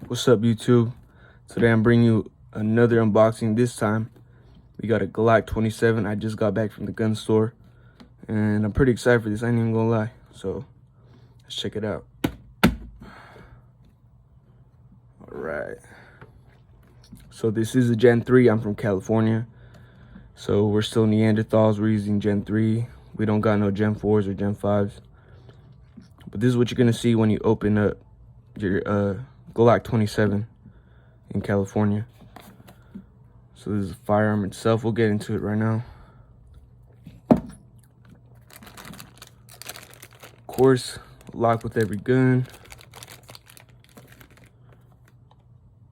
What's up, YouTube? Today I'm bringing you another unboxing. This time we got a Glock 27. I just got back from the gun store and I'm pretty excited for this. I ain't even gonna lie. So let's check it out. All right. So this is a Gen 3. I'm from California. So we're still Neanderthals. We're using Gen 3. We don't got no Gen 4s or Gen 5s. But this is what you're gonna see when you open up your Glock 27 in California. So this is the firearm itself. We'll get into it right now. Of course, locked with every gun.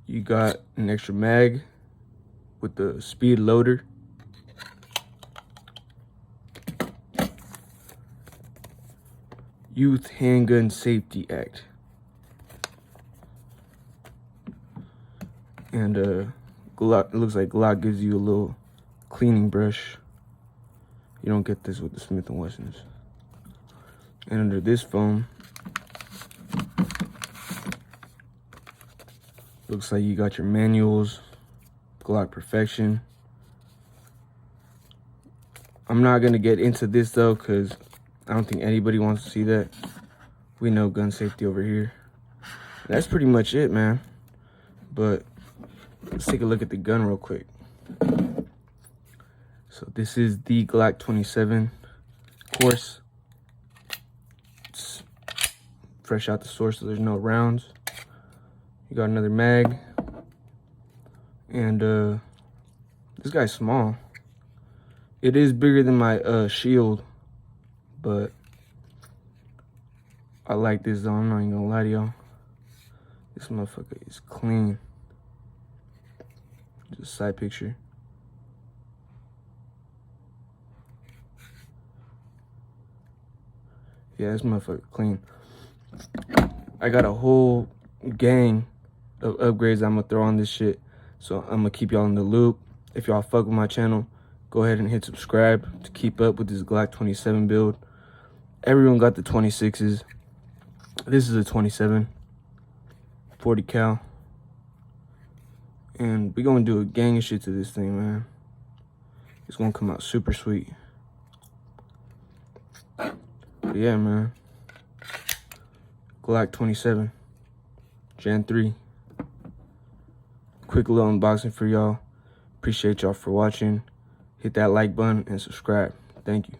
You got an extra mag with the speed loader. Youth Handgun Safety Act. And Glock, it looks like Glock gives you a little cleaning brush. You don't get this with the Smith & Wessons. And under this foam, looks like you got your manuals, Glock Perfection. I'm not gonna get into this though, cause I don't think anybody wants to see that. We know gun safety over here. That's pretty much it, man. But let's take a look at the gun real quick. So this is the Glock 27. Of course, it's fresh out the store, so there's no rounds. You got another mag. And this guy's small. It is bigger than my shield, but I like this though. I'm not even gonna lie to y'all. This motherfucker is clean. Just side picture. Yeah, this motherfucker clean. I got a whole gang of upgrades I'm gonna throw on this shit. So I'm gonna keep y'all in the loop. If y'all fuck with my channel, go ahead and hit subscribe to keep up with this Glock 27 build. Everyone got the 26s. This is a 27, 40 cal. And we gonna do a gang of shit to this thing, man. It's gonna come out super sweet. But yeah, man. Glock 27, Gen 3. Quick little unboxing for y'all. Appreciate y'all for watching. Hit that like button and subscribe. Thank you.